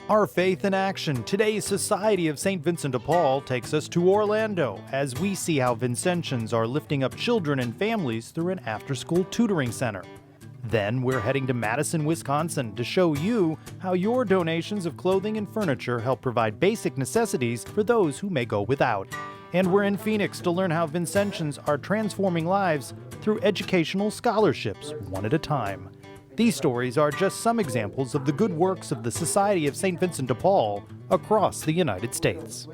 Our Faith in Action. Today's Society of St. Vincent de Paul takes us to Orlando as we see how Vincentians are lifting up children and families through an after-school tutoring center. Then we're heading to Madison, Wisconsin to show you how your donations of clothing and furniture help provide basic necessities for those who may go without. And we're in Phoenix to learn how Vincentians are transforming lives through educational scholarships, one at a time. These stories are just some examples of the good works of the Society of St. Vincent de Paul across the United States.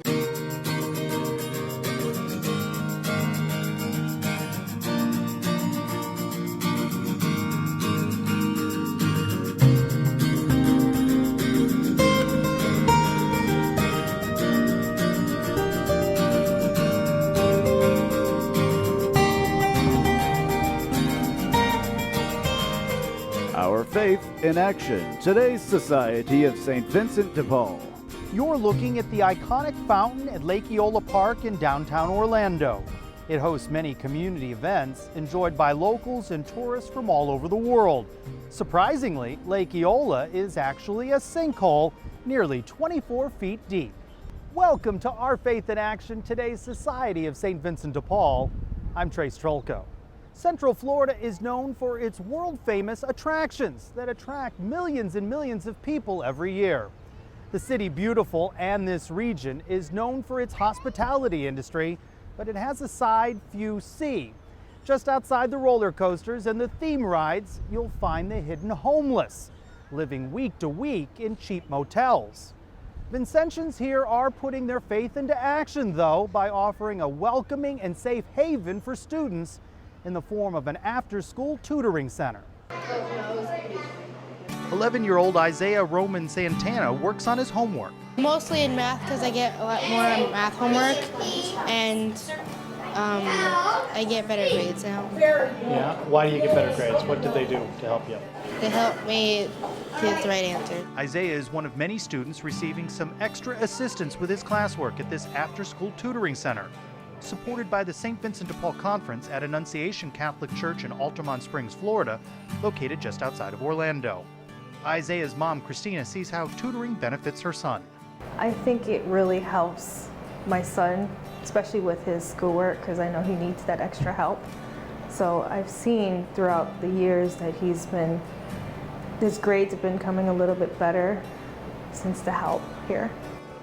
Our Faith in Action, today's Society of St. Vincent de Paul. You're looking at the iconic fountain at Lake Eola Park in downtown Orlando. It hosts many community events enjoyed by locals and tourists from all over the world. Surprisingly, Lake Eola is actually a sinkhole nearly 24 feet deep. Welcome to Our Faith in Action, today's Society of St. Vincent de Paul. I'm Trace Trolko. Central Florida is known for its world-famous attractions that attract millions and millions of people every year. The City Beautiful and this region is known for its hospitality industry, but it has a side few see. Just outside the roller coasters and the theme rides, you'll find the hidden homeless, living week to week in cheap motels. Vincentians here are putting their faith into action, though, by offering a welcoming and safe haven for students in the form of an after-school tutoring center. 11-year-old Isaiah Roman Santana works on his homework. Mostly in math because I get a lot more math homework and I get better grades now. Yeah, why do you get better grades? What did they do to help you? They help me get the right answer. Isaiah is one of many students receiving some extra assistance with his classwork at this after-school tutoring center. Supported by the St. Vincent de Paul Conference at Annunciation Catholic Church in Altamont Springs, Florida, located just outside of Orlando. Isaiah's mom, Christina, sees how tutoring benefits her son. I think it really helps my son, especially with his schoolwork, because I know he needs that extra help. So I've seen throughout the years that his grades have been coming a little bit better since the help here.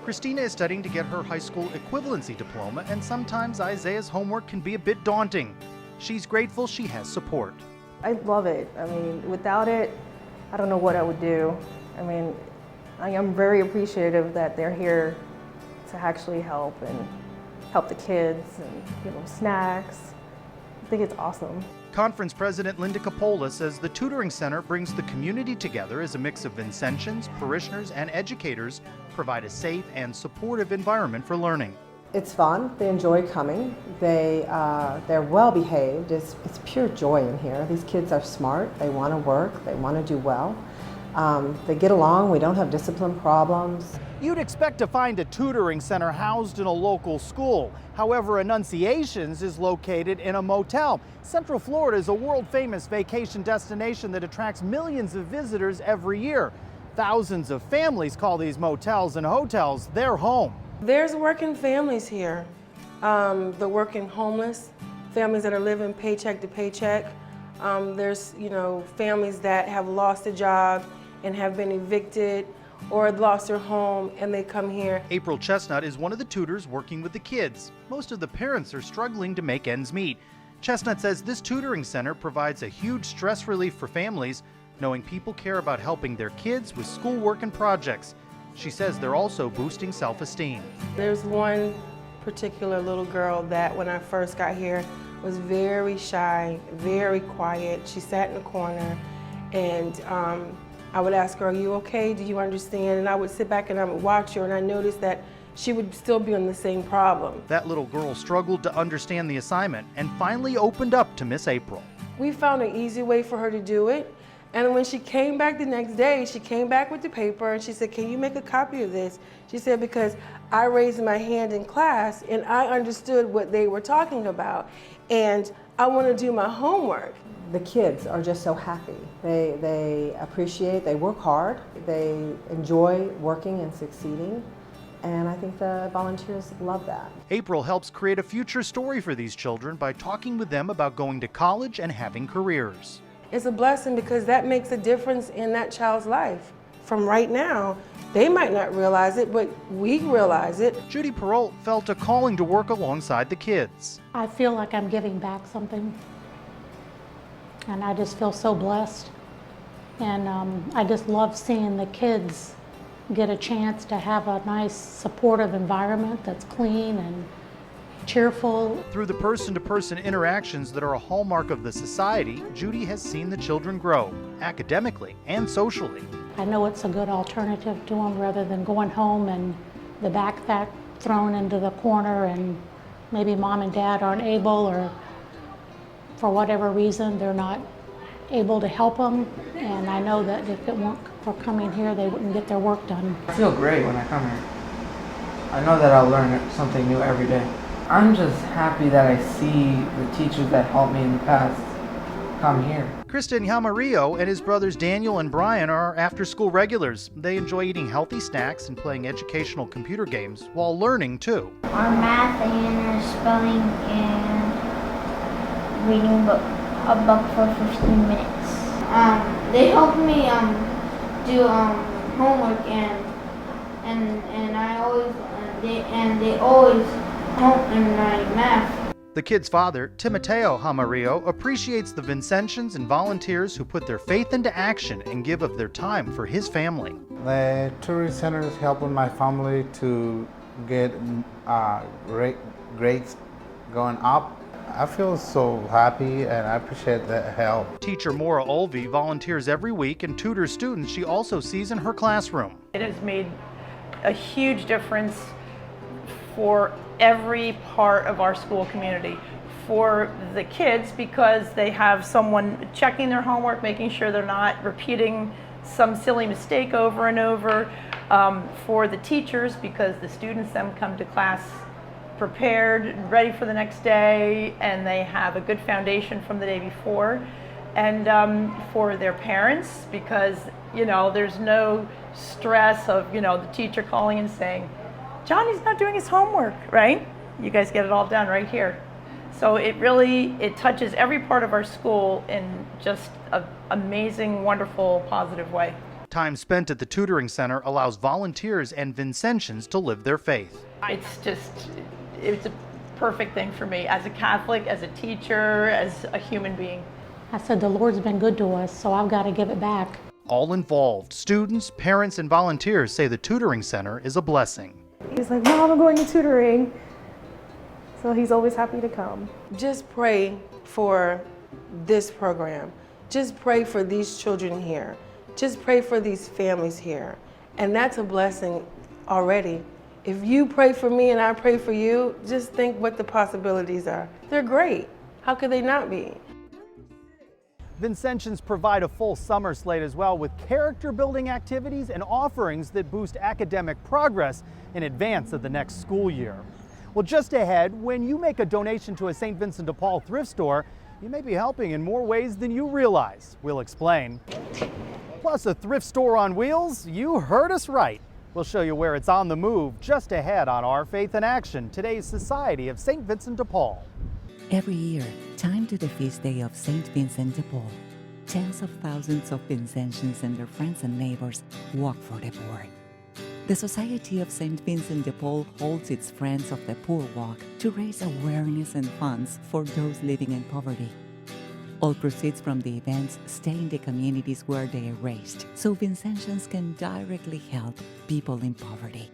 Christina is studying to get her high school equivalency diploma, and sometimes Isaiah's homework can be a bit daunting. She's grateful she has support. I love it. I mean, without it, I don't know what I would do. I mean, I am very appreciative that they're here to actually help the kids and give them snacks. I think it's awesome. Conference President Linda Capola says the tutoring center brings the community together as a mix of Vincentians, parishioners, and educators provide a safe and supportive environment for learning. It's fun. They enjoy coming. They're well behaved. It's pure joy in here. These kids are smart. They want to work. They want to do well. They get along. We don't have discipline problems. You'd expect to find a tutoring center housed in a local school. However, Annunciations is located in a motel. Central Florida is a world-famous vacation destination that attracts millions of visitors every year. Thousands of families call these motels and hotels their home. There's working families here. The working homeless, families that are living paycheck to paycheck. There's, families that have lost a job and have been evicted or lost their home and they come here. April Chestnut is one of the tutors working with the kids. Most of the parents are struggling to make ends meet. Chestnut says this tutoring center provides a huge stress relief for families, knowing people care about helping their kids with schoolwork and projects. She says they're also boosting self-esteem. There's one particular little girl that when I first got here was very shy, very quiet. She sat in the corner and I would ask her, "Are you okay? Do you understand?" And I would sit back and I would watch her and I noticed that she would still be on the same problem. That little girl struggled to understand the assignment and finally opened up to Miss April. We found an easy way for her to do it. And when she came back the next day, she came back with the paper and she said, "Can you make a copy of this?" She said, "Because I raised my hand in class and I understood what they were talking about. And I want to do my homework. The kids are just so happy. They appreciate, they work hard, they enjoy working and succeeding, and I think the volunteers love that. April helps create a future story for these children by talking with them about going to college and having careers. It's a blessing because that makes a difference in that child's life. From right now, they might not realize it, but we realize it. Judy Perrault felt a calling to work alongside the kids. I feel like I'm giving back something, and I just feel so blessed. And I just love seeing the kids get a chance to have a nice, supportive environment that's clean and cheerful. Through the person-to-person interactions that are a hallmark of the society, Judy has seen the children grow, academically and socially. I know it's a good alternative to them rather than going home and the backpack thrown into the corner and maybe mom and dad aren't able, or for whatever reason they're not able to help them. And I know that if it weren't for coming here, they wouldn't get their work done. I feel great when I come here. I know that I'll learn something new every day. I'm just happy that I see the teachers that helped me in the past come here. Kristen Yamarillo and his brothers Daniel and Brian are after-school regulars. They enjoy eating healthy snacks and playing educational computer games while learning too. Our math and our spelling and reading a book for 15 minutes. They help me do homework and I always they always help in my math. The kid's father, Timoteo Jamarillo, appreciates the Vincentians and volunteers who put their faith into action and give of their time for his family. The tourist center is helping my family to get grades going up. I feel so happy and I appreciate that help. Teacher Maura Olvey volunteers every week and tutors students she also sees in her classroom. It has made a huge difference for every part of our school community. For the kids, because they have someone checking their homework, making sure they're not repeating some silly mistake over and over. For the teachers, because the students then come to class prepared, ready for the next day, and they have a good foundation from the day before. And for their parents, because there's no stress of the teacher calling and saying, Johnny's not doing his homework, right? You guys get it all done right here. So it touches every part of our school in just an amazing, wonderful, positive way. Time spent at the tutoring center allows volunteers and Vincentians to live their faith. It's a perfect thing for me as a Catholic, as a teacher, as a human being. I said, the Lord's been good to us, so I've got to give it back. All involved, students, parents, and volunteers say the tutoring center is a blessing. He's like, Mom, I'm going to tutoring. So he's always happy to come. Just pray for this program. Just pray for these children here. Just pray for these families here. And that's a blessing already. If you pray for me and I pray for you, just think what the possibilities are. They're great. How could they not be? Vincentians provide a full summer slate as well, with character-building activities and offerings that boost academic progress in advance of the next school year. Well, just ahead, when you make a donation to a St. Vincent de Paul thrift store, you may be helping in more ways than you realize. We'll explain. Plus, a thrift store on wheels? You heard us right. We'll show you where it's on the move just ahead on Our Faith in Action, today's Society of St. Vincent de Paul. Every year, time to the feast day of St. Vincent de Paul. Tens of thousands of Vincentians and their friends and neighbors walk for the poor. The Society of St. Vincent de Paul holds its Friends of the Poor Walk to raise awareness and funds for those living in poverty. All proceeds from the events stay in the communities where they are raised, so Vincentians can directly help people in poverty.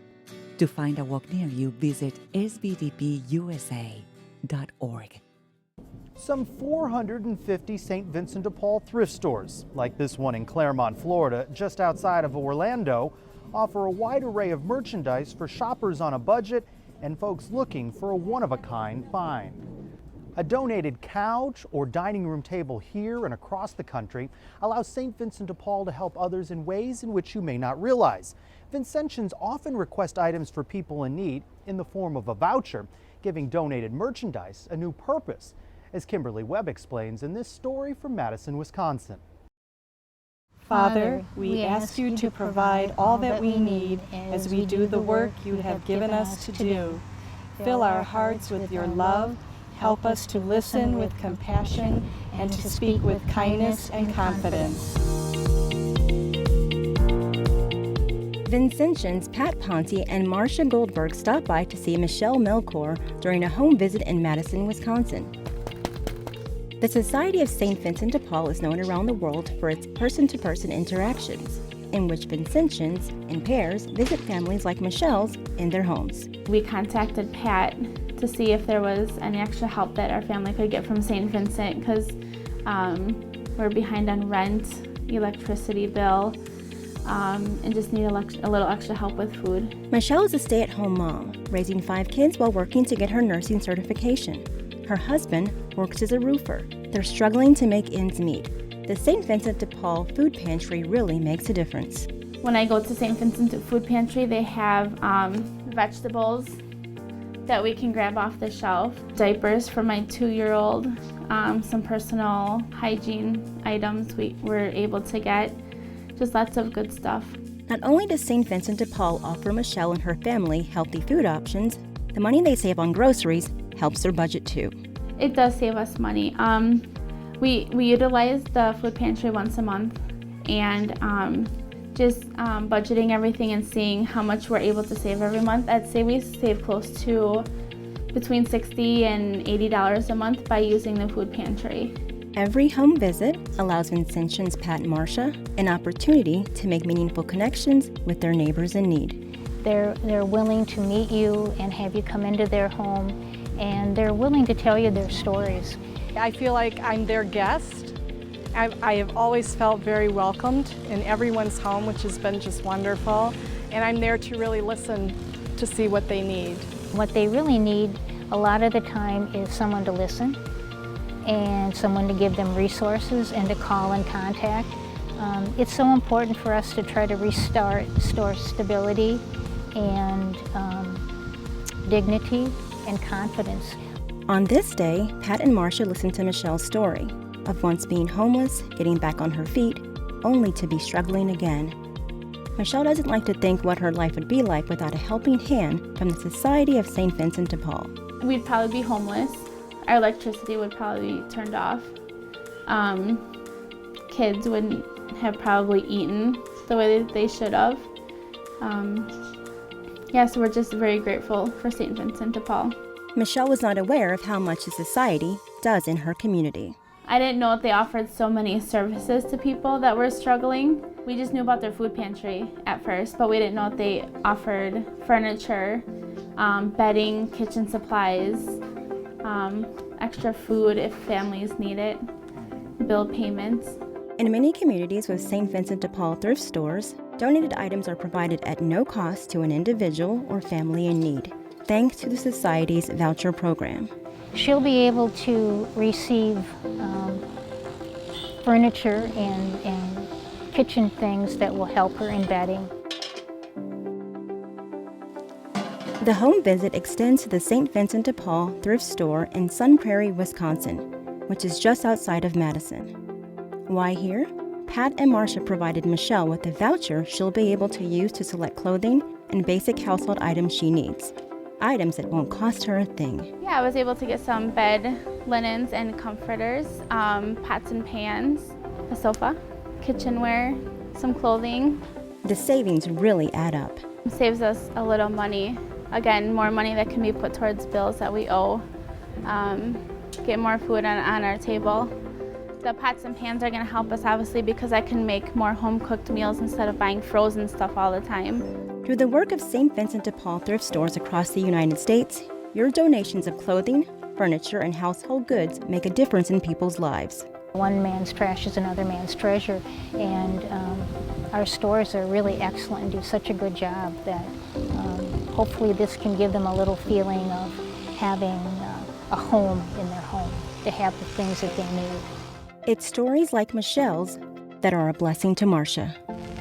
To find a walk near you, visit svdpusa.org. Some 450 St. Vincent de Paul thrift stores, like this one in Claremont, Florida, just outside of Orlando, offer a wide array of merchandise for shoppers on a budget and folks looking for a one-of-a-kind find. A donated couch or dining room table here and across the country allows St. Vincent de Paul to help others in ways in which you may not realize. Vincentians often request items for people in need in the form of a voucher, giving donated merchandise a new purpose. as Kimberly Webb explains in this story from Madison, Wisconsin. Father, we ask you to provide all that we need as we do the work you have given us to do. Fill our hearts with your love, help us to listen with compassion, and to speak with kindness and confidence. Vincentians Pat Ponte and Marcia Goldberg stopped by to see Michelle Melchor during a home visit in Madison, Wisconsin. The Society of St. Vincent de Paul is known around the world for its person-to-person interactions, in which Vincentians, in pairs, visit families like Michelle's in their homes. We contacted Pat to see if there was any extra help that our family could get from St. Vincent, because we're behind on rent, electricity bill, and just need a little extra help with food. Michelle is a stay-at-home mom, raising 5 kids while working to get her nursing certification. Her husband works as a roofer. They're struggling to make ends meet. The St. Vincent de Paul Food Pantry really makes a difference. When I go to St. Vincent Food Pantry, they have vegetables that we can grab off the shelf, diapers for my 2-year-old, some personal hygiene items we were able to get, just lots of good stuff. Not only does St. Vincent de Paul offer Michelle and her family healthy food options, the money they save on groceries helps their budget too. It does save us money. We utilize the food pantry once a month, and just budgeting everything and seeing how much we're able to save every month. I'd say we save close to between $60 and $80 a month by using the food pantry. Every home visit allows Vincentians Pat and Marcia an opportunity to make meaningful connections with their neighbors in need. They're willing to meet you and have you come into their home, and they're willing to tell you their stories. I feel like I'm their guest. I have always felt very welcomed in everyone's home, which has been just wonderful. And I'm there to really listen to see what they need. What they really need a lot of the time is someone to listen and someone to give them resources and to call and contact. It's so important for us to try to restore stability and dignity and confidence. On this day, Pat and Marcia listened to Michelle's story of once being homeless, getting back on her feet, only to be struggling again. Michelle doesn't like to think what her life would be like without a helping hand from the Society of St. Vincent de Paul. We'd probably be homeless. Our electricity would probably be turned off. Kids wouldn't have probably eaten the way that they should have. So we're just very grateful for St. Vincent de Paul. Michelle was not aware of how much the society does in her community. I didn't know that they offered so many services to people that were struggling. We just knew about their food pantry at first, but we didn't know that they offered furniture, bedding, kitchen supplies, extra food if families need it, bill payments. In many communities with St. Vincent de Paul thrift stores, donated items are provided at no cost to an individual or family in need, thanks to the Society's voucher program. She'll be able to receive furniture and kitchen things that will help her in bedding. The home visit extends to the St. Vincent de Paul thrift store in Sun Prairie, Wisconsin, which is just outside of Madison. Why here? Pat and Marcia provided Michelle with a voucher she'll be able to use to select clothing and basic household items she needs. Items that won't cost her a thing. Yeah, I was able to get some bed linens and comforters, pots and pans, a sofa, kitchenware, some clothing. The savings really add up. It saves us a little money. Again, more money that can be put towards bills that we owe. Get more food on our table. The pots and pans are going to help us obviously because I can make more home-cooked meals instead of buying frozen stuff all the time. Through the work of St. Vincent de Paul thrift stores across the United States, your donations of clothing, furniture, and household goods make a difference in people's lives. One man's trash is another man's treasure, and our stores are really excellent and do such a good job that hopefully this can give them a little feeling of having a home in their home, to have the things that they need. It's stories like Michelle's that are a blessing to Marcia.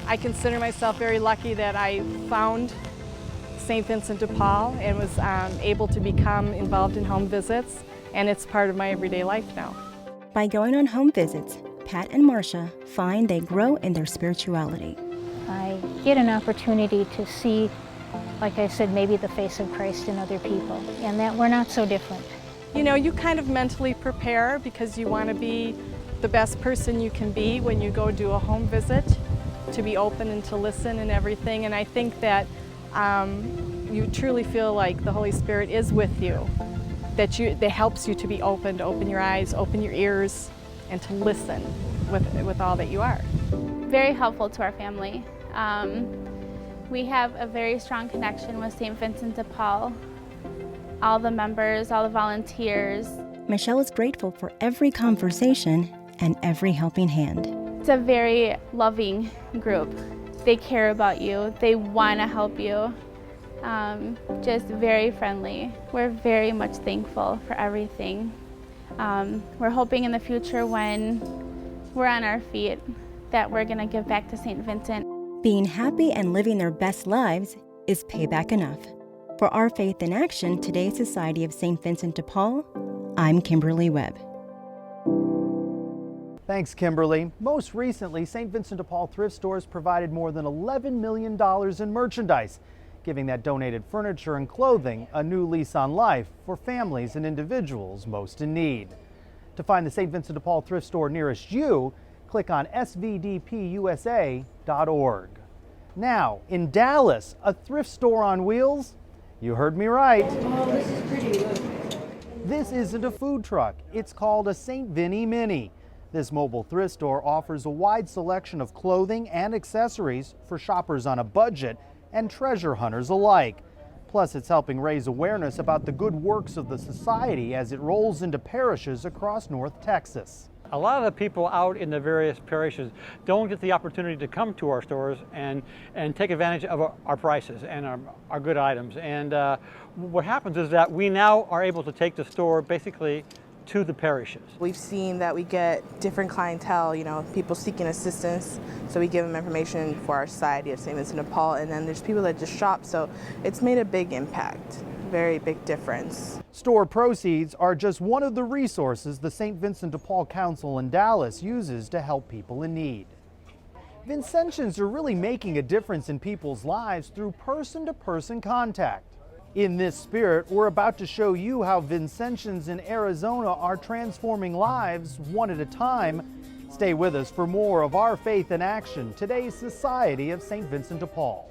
I consider myself very lucky that I found St. Vincent de Paul and was able to become involved in home visits. and it's part of my everyday life now. By going on home visits, Pat and Marcia find they grow in their spirituality. I get an opportunity to see, like I said, maybe the face of Christ in other people, and that we're not so different. You know, you kind of mentally prepare because you want to be the best person you can be when you go do a home visit, to be open and to listen and everything. And I think that you truly feel like the Holy Spirit is with you, that helps you to be open, to open your eyes, open your ears, and to listen with all that you are. Very helpful to our family. We have a very strong connection with St. Vincent de Paul. All the members, all the volunteers. Michelle is grateful for every conversation and every helping hand. It's a very loving group. They care about you. They want to help you. Just very friendly. We're very much thankful for everything. We're hoping in the future when we're on our feet that we're going to give back to St. Vincent. Being happy and living their best lives is payback enough. For Our Faith in Action, today's Society of St. Vincent de Paul, I'm Kimberly Webb. Thanks, Kimberly. Most recently, St. Vincent de Paul thrift stores provided more than $11 million in merchandise, giving that donated furniture and clothing a new lease on life for families and individuals most in need. To find the St. Vincent de Paul thrift store nearest you, click on svdpusa.org. Now, in Dallas, a thrift store on wheels? You heard me right. Oh, this is pretty. Look. This isn't a food truck. It's called a St. Vinny Mini. This mobile thrift store offers a wide selection of clothing and accessories for shoppers on a budget and treasure hunters alike. Plus, it's helping raise awareness about the good works of the society as it rolls into parishes across North Texas. A lot of the people out in the various parishes don't get the opportunity to come to our stores and take advantage of our prices and our good items. And what happens is that we now are able to take the store basically to the parishes. We've seen that we get different clientele, you know, people seeking assistance, so we give them information for our Society of St. Vincent de Paul, and then there's people that just shop, so it's made a big impact, very big difference. Store proceeds are just one of the resources the St. Vincent de Paul Council in Dallas uses to help people in need. Vincentians are really making a difference in people's lives through person-to-person contact. In this spirit, we're about to show you how Vincentians in Arizona are transforming lives one at a time. Stay with us for more of Our Faith in Action, today's Society of St. Vincent de Paul.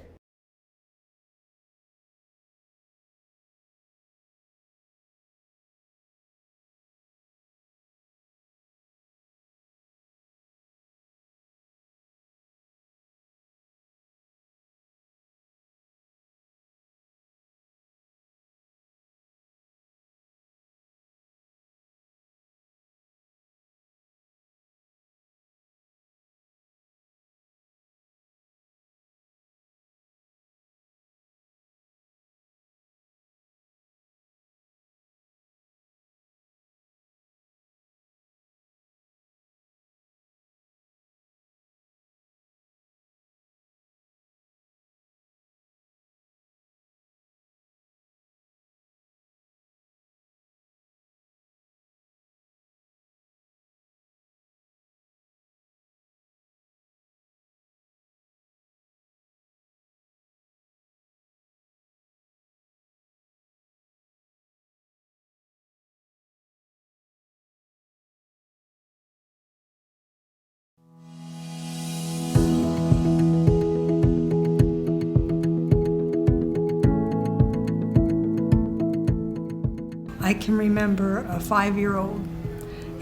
I can remember a 5-year-old,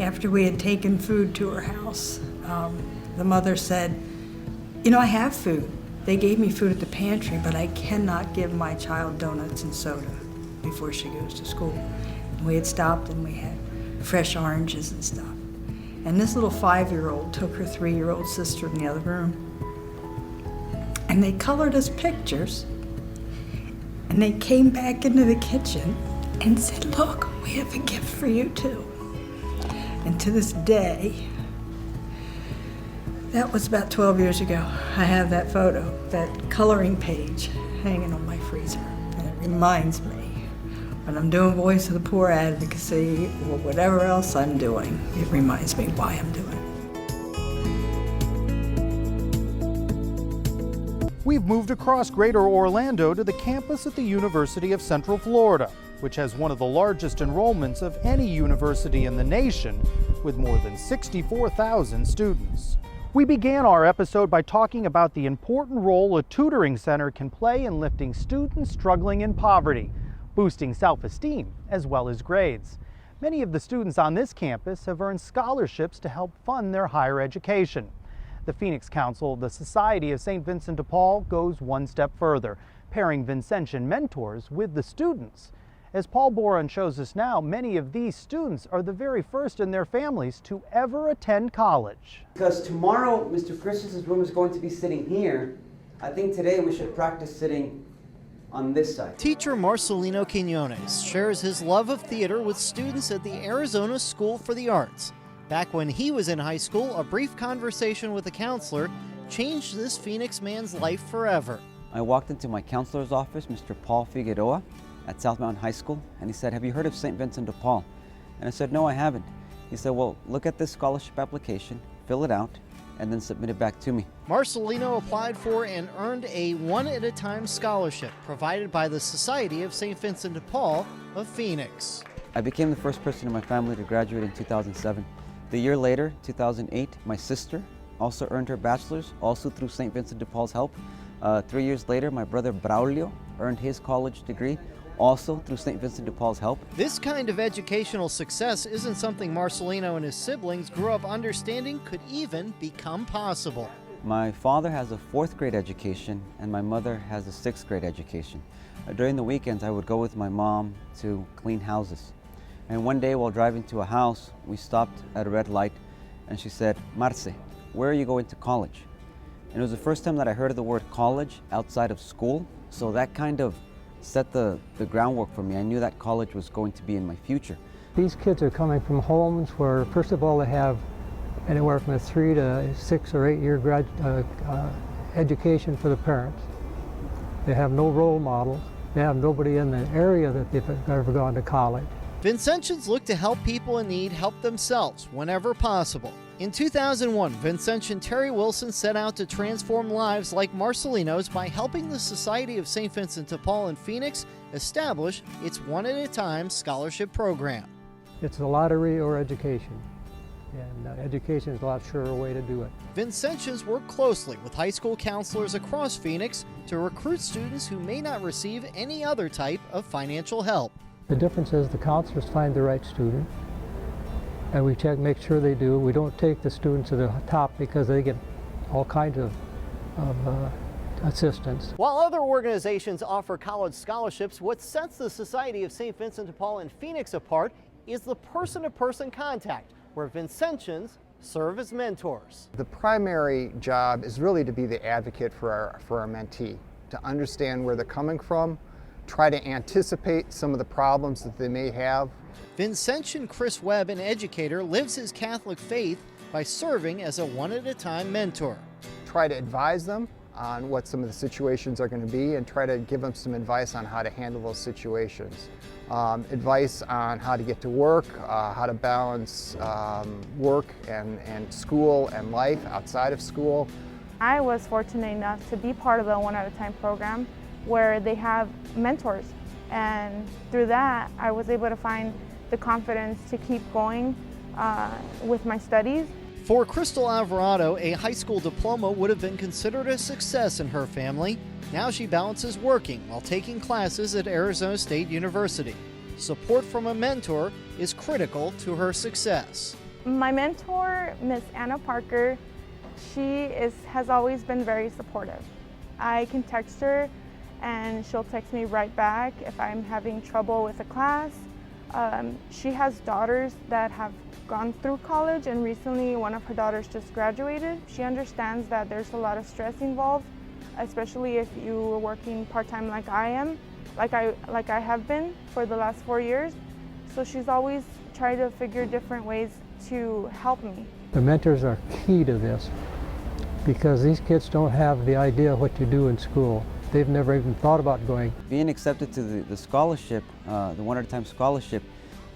after we had taken food to her house, the mother said, "You know, I have food. They gave me food at the pantry, but I cannot give my child donuts and soda before she goes to school." And we had stopped and we had fresh oranges and stuff. And this little 5-year-old took her 3-year-old sister in the other room, and they colored us pictures, and they came back into the kitchen and said, "Look, we have a gift for you too." And to this day, that was about 12 years ago, I have that photo, that coloring page hanging on my freezer. And it reminds me When I'm doing Voice of the Poor advocacy or whatever else I'm doing, it reminds me why I'm doing it. We've moved across Greater Orlando to the campus at the University of Central Florida, which has one of the largest enrollments of any university in the nation, with more than 64,000 students. We began our episode by talking about the important role a tutoring center can play in lifting students struggling in poverty, boosting self-esteem as well as grades. Many of the students on this campus have earned scholarships to help fund their higher education. The Phoenix Council of the Society of St. Vincent de Paul goes one step further, pairing Vincentian mentors with the students. As Paul Boren shows us now, many of these students are the very first in their families to ever attend college. Because tomorrow Mr. Christensen's room is going to be sitting here, I think today we should practice sitting on this side. Teacher Marcelino Quinones shares his love of theater with students at the Arizona School for the Arts. Back when he was in high school, a brief conversation with a counselor changed this Phoenix man's life forever. I walked into my counselor's office, Mr. Paul Figueroa, at South Mountain High School, and he said, "Have you heard of St. Vincent de Paul?" And I said, "No, I haven't." He said, "Well, look at this scholarship application, fill it out, and then submit it back to me." Marcelino applied for and earned a one-at-a-time scholarship provided by the Society of St. Vincent de Paul of Phoenix. I became the first person in my family to graduate in 2007. The year later, 2008, my sister also earned her bachelor's, also through St. Vincent de Paul's help. 3 years later, my brother Braulio earned his college degree, also through St. Vincent de Paul's help. This kind of educational success isn't something Marcelino and his siblings grew up understanding could even become possible. My father has a 4th grade education and my mother has a 6th grade education. During the weekends, I would go with my mom to clean houses. And one day while driving to a house, we stopped at a red light and she said, "Marce, where are you going to college?" And it was the first time that I heard of the word college outside of school. So that kind of set the groundwork for me. I knew that college was going to be in my future. These kids are coming from homes where, first of all, they have anywhere from a 3 to 6 or 8 year education for the parents. They have no role models. They have nobody in the area that they've ever gone to college. Vincentians look to help people in need help themselves whenever possible. In 2001, Vincentian Terry Wilson set out to transform lives like Marcelino's by helping the Society of St. Vincent de Paul in Phoenix establish its one-at-a-time scholarship program. It's a lottery or education, and education is a lot surer way to do it. Vincentians work closely with high school counselors across Phoenix to recruit students who may not receive any other type of financial help. The difference is the counselors find the right student, and we make sure they do. We don't take the students to the top because they get all kinds of assistance. While other organizations offer college scholarships, what sets the Society of St. Vincent de Paul in Phoenix apart is the person-to-person contact, where Vincentians serve as mentors. The primary job is really to be the advocate for our mentee, to understand where they're coming from, try to anticipate some of the problems that they may have. Vincentian Chris Webb, an educator, lives his Catholic faith by serving as a one-at-a-time mentor. Try to advise them on what some of the situations are going to be and try to give them some advice on how to handle those situations. Advice on how to get to work, how to balance work and school and life outside of school. I was fortunate enough to be part of the one-at-a-time program where they have mentors, and through that I was able to find the confidence to keep going with my studies. For Crystal Alvarado, a high school diploma would have been considered a success in her family. Now she balances working while taking classes at Arizona State University. Support from a mentor is critical to her success. My mentor, Miss Anna Parker, she has always been very supportive. I can text her and she'll text me right back if I'm having trouble with a class. She has daughters that have gone through college, and recently one of her daughters just graduated. She understands that there's a lot of stress involved, especially if you were working part-time like I am, like I have been for the last 4 years. So she's always tried to figure different ways to help me. The mentors are key to this because these kids don't have the idea of what you do in school. they've never even thought about going. Being accepted to the scholarship, the One at a Time scholarship,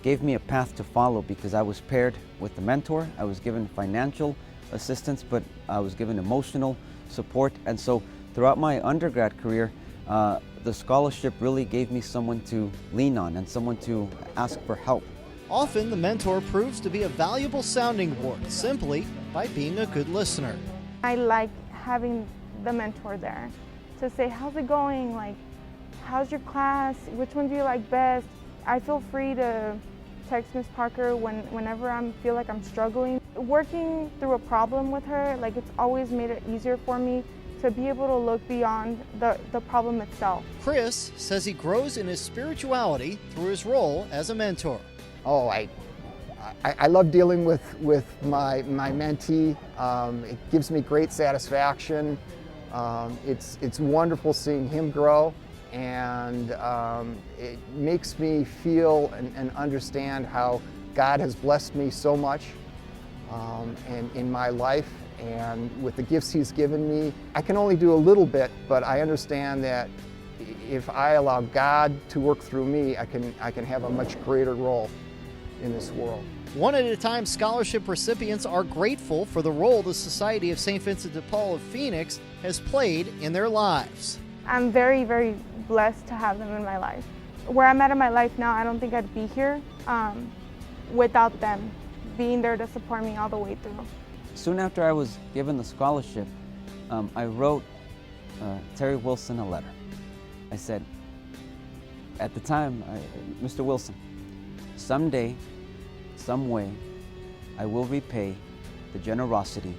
gave me a path to follow because I was paired with a mentor. I was given financial assistance, but I was given emotional support. And so throughout my undergrad career, the scholarship really gave me someone to lean on and someone to ask for help. Often, the mentor proves to be a valuable sounding board simply by being a good listener. I like having the mentor there to say, how's it going? Like, how's your class? Which one do you like best? I feel free to text Ms. Parker whenever I feel like I'm struggling. Working through a problem with her, like, it's always made it easier for me to be able to look beyond the problem itself. Chris says he grows in his spirituality through his role as a mentor. Oh, I love dealing with my mentee. It gives me great satisfaction. It's wonderful seeing him grow, and it makes me feel and understand how God has blessed me so much in my life, and with the gifts He's given me. I can only do a little bit, but I understand that if I allow God to work through me, I can have a much greater role in this world. One at a Time scholarship recipients are grateful for the role the Society of St. Vincent de Paul of Phoenix has played in their lives. I'm very, very blessed to have them in my life. Where I'm at in my life now, I don't think I'd be here without them being there to support me all the way through. Soon after I was given the scholarship, I wrote Terry Wilson a letter. I said, at the time, Mr. Wilson, someday, some way, I will repay the generosity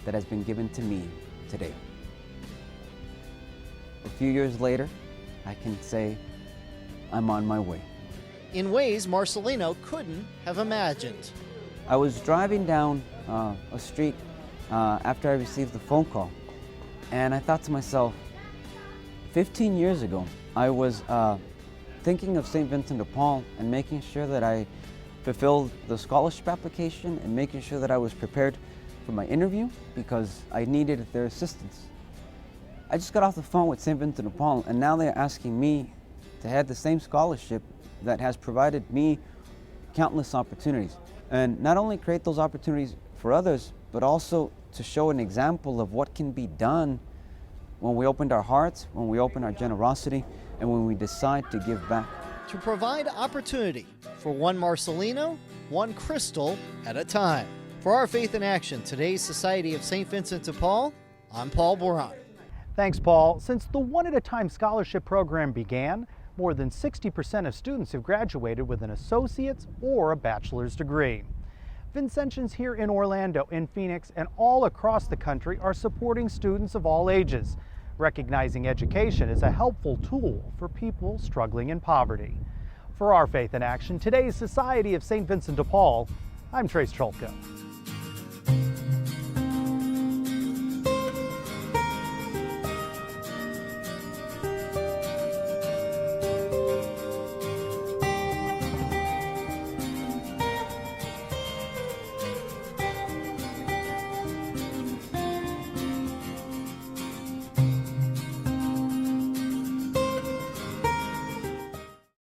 that has been given to me today. A few years later, I can say I'm on my way. In ways Marcelino couldn't have imagined. I was driving down a street after I received the phone call, and I thought to myself, 15 years ago, I was thinking of St. Vincent de Paul and making sure that I fulfilled the scholarship application and making sure that I was prepared for my interview because I needed their assistance. I just got off the phone with St. Vincent de Paul, and now they're asking me to head the same scholarship that has provided me countless opportunities. And not only create those opportunities for others, but also to show an example of what can be done when we opened our hearts, when we open our generosity, and when we decide to give back. To provide opportunity for one Marcelino, one Crystal at a time. For Our Faith in Action, today's Society of St. Vincent de Paul, I'm Paul Boran. Thanks, Paul. Since the One at a Time scholarship program began, more than 60% of students have graduated with an associate's or a bachelor's degree. Vincentians here in Orlando, in Phoenix, and all across the country are supporting students of all ages, recognizing education as a helpful tool for people struggling in poverty. For Our Faith in Action, today's Society of St. Vincent de Paul, I'm Trace Cholko.